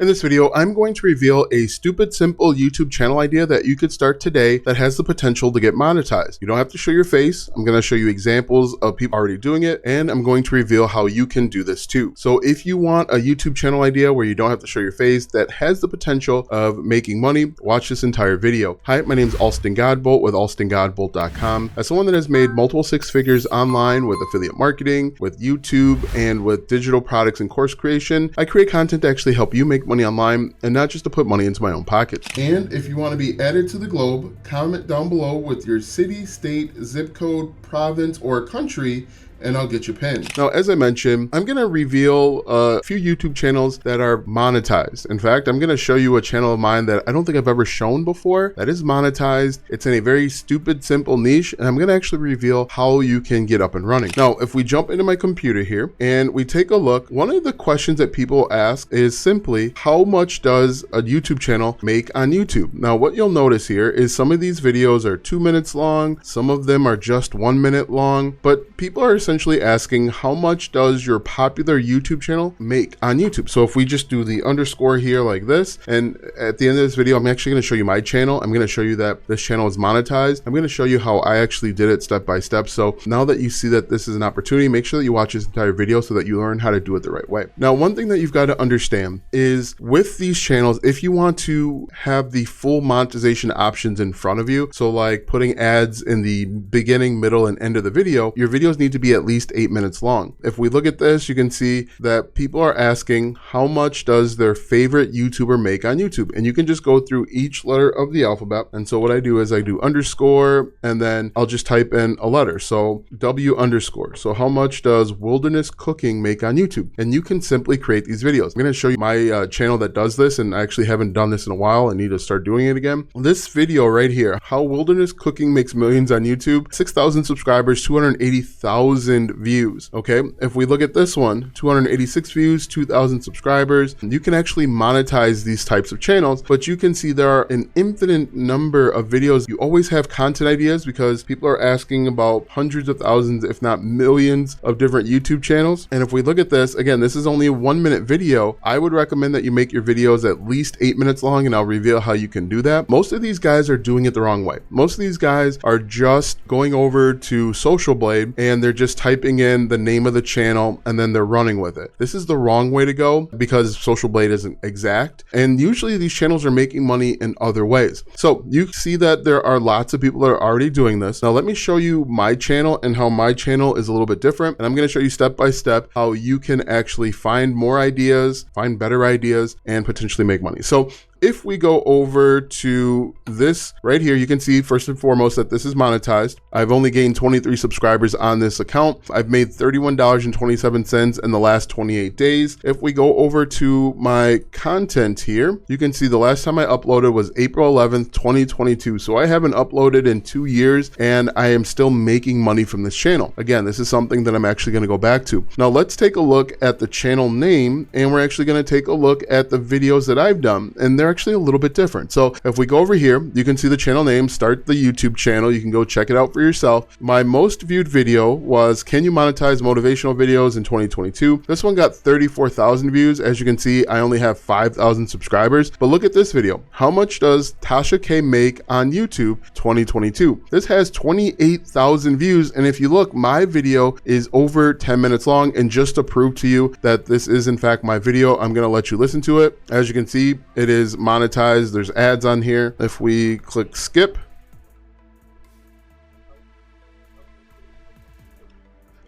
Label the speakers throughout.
Speaker 1: In this video, I'm going to reveal a stupid, simple YouTube channel idea that you could start today that has the potential to get monetized. You don't have to show your face. I'm going to show you examples of people already doing it, and I'm going to reveal how you can do this too. So if you want a YouTube channel idea where you don't have to show your face that has the potential of making money, watch this entire video. Hi, my name is Alston Godbolt with alstongodbolt.com. As someone that has made multiple six figures online with affiliate marketing, with YouTube, and with digital products and course creation, I create content to actually help you make money online and not just to put money into my own pocket. And if you want to be added to the globe, comment down below with your city, state, zip code, province, or country, and I'll get you pinned. Now, as I mentioned, I'm gonna reveal a few YouTube channels that are monetized. In fact, I'm gonna show you a channel of mine that I don't think I've ever shown before that is monetized. It's in a very stupid, simple niche, and I'm gonna actually reveal how you can get up and running. Now, if we jump into my computer here and we take a look, one of the questions that people ask is simply, how much does a YouTube channel make on YouTube? Now, what you'll notice here is some of these videos are 2 minutes long, some of them are just 1 minute long, but people are essentially asking, how much does your popular YouTube channel make on YouTube? So if we just do the underscore here like this, and at the end of this video, I'm actually going to show you my channel. I'm going to show you that this channel is monetized. I'm going to show you how I actually did it step by step. So now that you see that this is an opportunity, make sure that you watch this entire video so that you learn how to do it the right way. Now, one thing that you've got to understand is with these channels, if you want to have the full monetization options in front of you, so like putting ads in the beginning, middle, and end of the video, your videos need to be at least 8 minutes long. If we look at this, you can see that people are asking how much does their favorite YouTuber make on YouTube, and you can just go through each letter of the alphabet. And so what I do is I do underscore, and then I'll just type in a letter, so W underscore. So how much does wilderness cooking make on YouTube? And you can simply create these videos. I'm going to show you my channel that does this, and I actually haven't done this in a while. I need to start doing it again. This video right here, how wilderness cooking makes millions on YouTube, 6,000 subscribers, 280,000 views. Okay, if we look at this one, 286 views, 2,000 subscribers, you can actually monetize these types of channels, but you can see there are an infinite number of videos. You always have content ideas because people are asking about hundreds of thousands, if not millions, of different YouTube channels. And if we look at this, again, this is only a 1 minute video. I would recommend that you make your videos at least 8 minutes long, and I'll reveal how you can do that. Most of these guys are doing it the wrong way. Most of these guys are just going over to Social Blade and they're just typing in the name of the channel and then they're running with it. This is the wrong way to go because Social Blade isn't exact, and usually these channels are making money in other ways. So you see that there are lots of people that are already doing this. Now let me show you my channel and how my channel is a little bit different, and I'm going to show you step by step how you can actually find more ideas, find better ideas, and potentially make money. So if we go over to this right here, you can see first and foremost that this is monetized. I've only gained 23 subscribers on this account. I've made $31.27 in the last 28 days. If we go over to my content here, you can see the last time I uploaded was April 11th, 2022. So I haven't uploaded in 2 years and I am still making money from this channel. Again, this is something that I'm actually going to go back to. Now let's take a look at the channel name, and we're actually going to take a look at the videos that I've done, and they're actually a little bit different. So if we go over here, you can see the channel name, start the YouTube channel. You can go check it out for yourself. My most viewed video was, can you monetize motivational videos in 2022? This one got 34,000 views. As you can see, I only have 5,000 subscribers, but look at this video. How much does Tasha K make on YouTube 2022? This has 28,000 views. And if you look, my video is over 10 minutes long. And just to prove to you that this is in fact my video, I'm going to let you listen to it. As you can see, it is monetized. There's ads on here. If we click skip,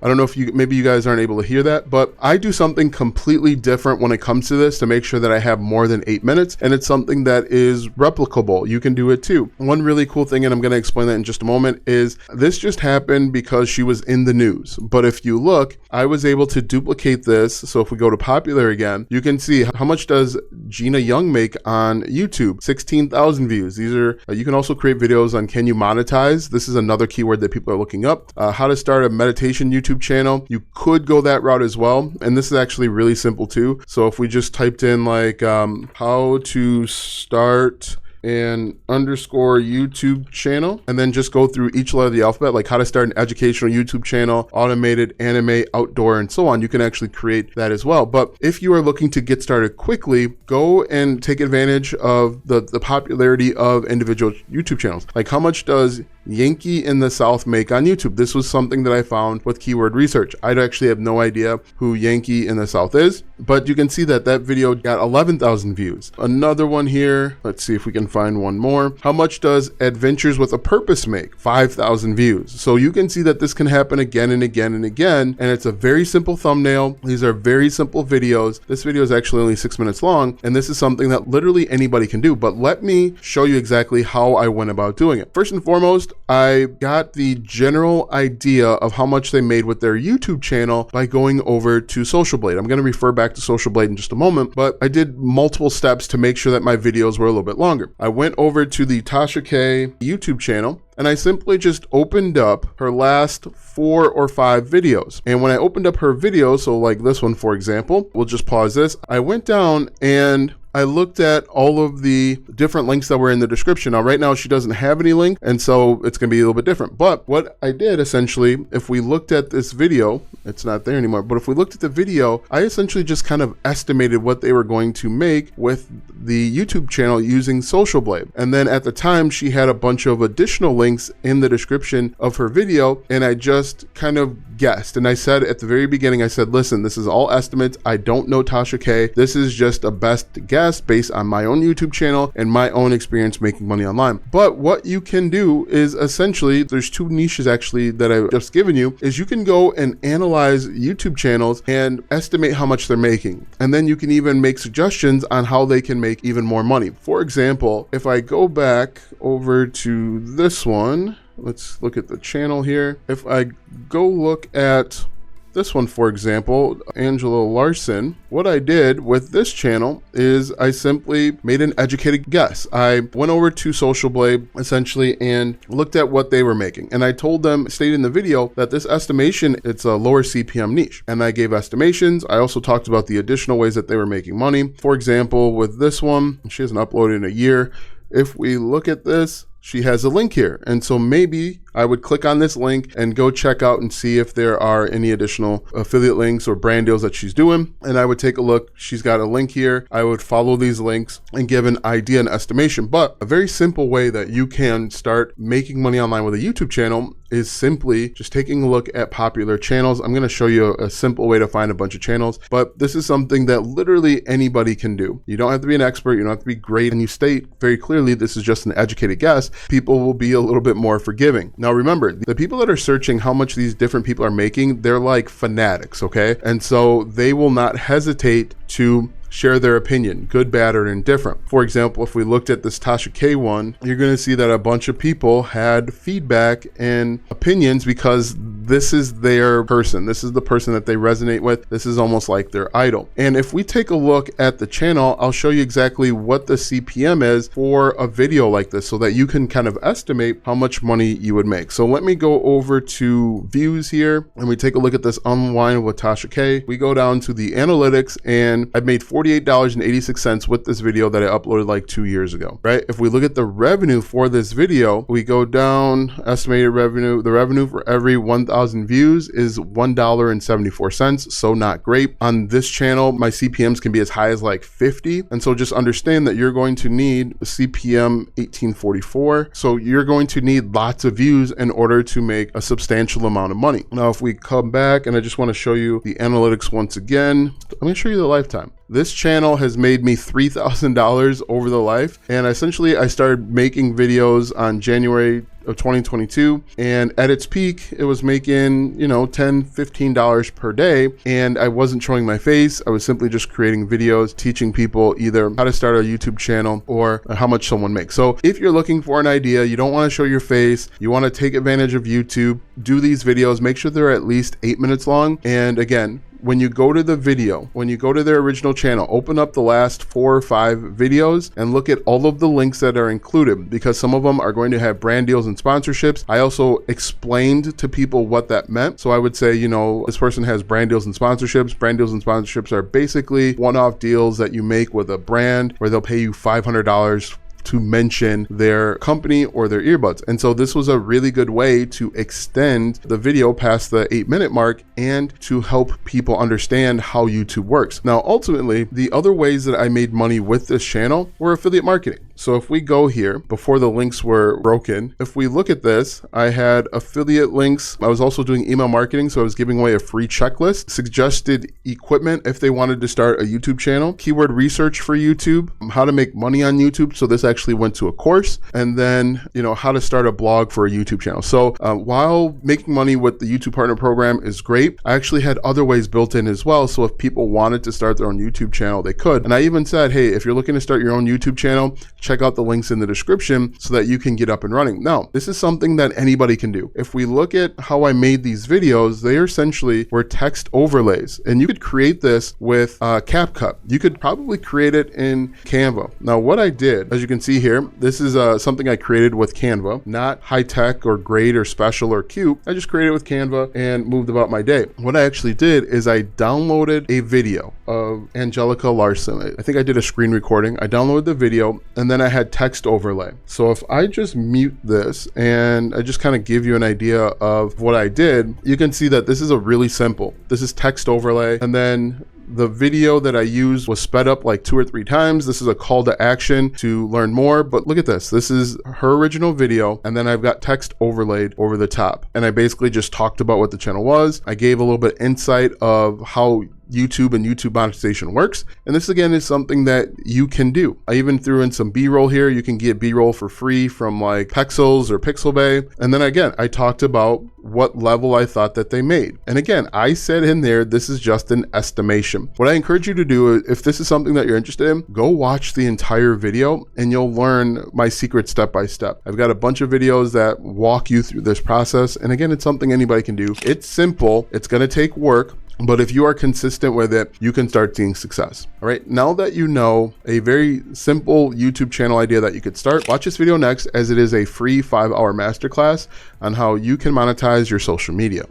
Speaker 1: I don't know if maybe you guys aren't able to hear that, but I do something completely different when it comes to this to make sure that I have more than 8 minutes, and it's something that is replicable. You can do it too. One really cool thing, and I'm going to explain that in just a moment, is this just happened because she was in the news. But if you look, I was able to duplicate this. So if we go to popular again, you can see how much does Gina Young make on YouTube? 16,000 views. These are, you can also create videos on can you monetize? This is another keyword that people are looking up. How to start a meditation YouTube channel. You could go that route as well. And this is actually really simple too. So if we just typed in like how to start an underscore YouTube channel, and then just go through each letter of the alphabet, like how to start an educational YouTube channel, automated, anime, outdoor, and so on. You can actually create that as well. But if you are looking to get started quickly, go and take advantage of the popularity of individual YouTube channels. Like, how much does Yankee in the South make on YouTube? This was something that I found with keyword research. I actually have no idea who Yankee in the South is, but you can see that that video got 11,000 views. Another one here, let's see if we can find one more. How much does Adventures with a Purpose make? 5,000 views. So you can see that this can happen again and again and again, and it's a very simple thumbnail. These are very simple videos. This video is actually only 6 minutes long, and this is something that literally anybody can do. But let me show you exactly how I went about doing it. First and foremost, I got the general idea of how much they made with their YouTube channel by going over to Social Blade. I'm going to refer back to Social Blade in just a moment, but I did multiple steps to make sure that my videos were a little bit longer. I went over to the Tasha K YouTube channel, and I simply just opened up her last 4 or 5 videos. And when I opened up her videos, so like this one, for example, we'll just pause this. I went down and I looked at all of the different links that were in the description. Now, right now she doesn't have any link, and so it's gonna be a little bit different. But what I did essentially, if we looked at this video, it's not there anymore, but if we looked at the video, I essentially just kind of estimated what they were going to make with the YouTube channel using Social Blade. And then at the time, she had a bunch of additional links in the description of her video, and I just kind of guessed. And I said at the very beginning, I said, listen, this is all estimates. I don't know Tasha K. This is just a best guess based on my own YouTube channel and my own experience making money online. But what you can do is essentially, there's 2 niches actually that I've just given you, is you can go and analyze YouTube channels and estimate how much they're making. And then you can even make suggestions on how they can make even more money. For example, if I go back over to this one, let's look at the channel here. If I go look at this one, for example, Angela Larson, what I did with this channel is I simply made an educated guess. I went over to Social Blade essentially and looked at what they were making. And I told them, stated in the video, that this estimation, it's a lower CPM niche. And I gave estimations. I also talked about the additional ways that they were making money. For example, with this one, she hasn't uploaded in a year. If we look at this, she has a link here. And so maybe I would click on this link and go check out and see if there are any additional affiliate links or brand deals that she's doing. And I would take a look. She's got a link here. I would follow these links and give an idea and estimation. But a very simple way that you can start making money online with a YouTube channel is simply just taking a look at popular channels. I'm going to show you a simple way to find a bunch of channels, but this is something that literally anybody can do. You don't have to be an expert. You don't have to be great. And you state very clearly, this is just an educated guess. People will be a little bit more forgiving. Now, remember, the people that are searching how much these different people are making, they're like fanatics, okay? And so they will not hesitate to share their opinion, good, bad, or indifferent. For example, if we looked at this Tasha K one, you're going to see that a bunch of people had feedback and opinions because this is their person. This is the person that they resonate with. This is almost like their idol. And if we take a look at the channel, I'll show you exactly what the CPM is for a video like this so that you can kind of estimate how much money you would make. So let me go over to views here and we take a look at this unwind with Tasha K. We go down to the analytics and I've made $48.86 with this video that I uploaded like 2 years ago, right? If we look at the revenue for this video, we go down, estimated revenue, the revenue for every 1,000 views is $1.74. So not great. On this channel, my CPMs can be as high as like 50. And so just understand that you're going to need CPM 1844. So you're going to need lots of views in order to make a substantial amount of money. Now, if we come back and I just want to show you the analytics once again, I'm going to show you the lifetime. This channel has made me $3,000 over the life. And essentially I started making videos on January of 2022. And at its peak, it was making, $10, $15 per day. And I wasn't showing my face. I was simply just creating videos, teaching people either how to start a YouTube channel or how much someone makes. So if you're looking for an idea, you don't want to show your face, you want to take advantage of YouTube, do these videos, make sure they're at least 8 minutes long. And again, when you go to the video, when you go to their original channel, open up the last 4 or 5 videos and look at all of the links that are included because some of them are going to have brand deals and sponsorships. I also explained to people what that meant. So I would say, this person has brand deals and sponsorships. Brand deals and sponsorships are basically one-off deals that you make with a brand where they'll pay you $500 to mention their company or their earbuds. And so this was a really good way to extend the video past the 8-minute mark and to help people understand how YouTube works. Now, ultimately, the other ways that I made money with this channel were affiliate marketing. So if we go here, before the links were broken, if we look at this, I had affiliate links. I was also doing email marketing. So I was giving away a free checklist, suggested equipment if they wanted to start a YouTube channel, keyword research for YouTube, how to make money on YouTube. So this actually went to a course, and then, how to start a blog for a YouTube channel. So while making money with the YouTube Partner Program is great, I actually had other ways built in as well. So if people wanted to start their own YouTube channel, they could. And I even said, hey, if you're looking to start your own YouTube channel, check out the links in the description so that you can get up and running. Now, this is something that anybody can do. If we look at how I made these videos, they essentially were text overlays, and you could create this with CapCut. You could probably create it in Canva. Now, what I did, as you can see here, this is something I created with Canva, not high tech or great or special or cute. I just created it with Canva and moved about my day. What I actually did is I downloaded a video of Angelica Larson. I think I did a screen recording. I downloaded the video, and then I had text overlay. So if I just mute this and I just kind of give you an idea of what I did, you can see that this is a really simple. This is text overlay, and then the video that I used was sped up like 2 or 3 times. This is a call to action to learn more, but look at this. This is her original video, and then I've got text overlaid over the top. And I basically just talked about what the channel was. I gave a little bit insight of how YouTube and YouTube monetization works. And this again is something that you can do. I even threw in some B-roll here. You can get B-roll for free from like Pexels or Pixelbay. And then again, I talked about what level I thought that they made. And again, I said in there, this is just an estimation. What I encourage you to do, if this is something that you're interested in, go watch the entire video and you'll learn my secret step by step. I've got a bunch of videos that walk you through this process. And again, it's something anybody can do. It's simple. It's going to take work. But if you are consistent with it, you can start seeing success. All right, now that you know a very simple YouTube channel idea that you could start, watch this video next, as it is a free 5-hour masterclass on how you can monetize your social media.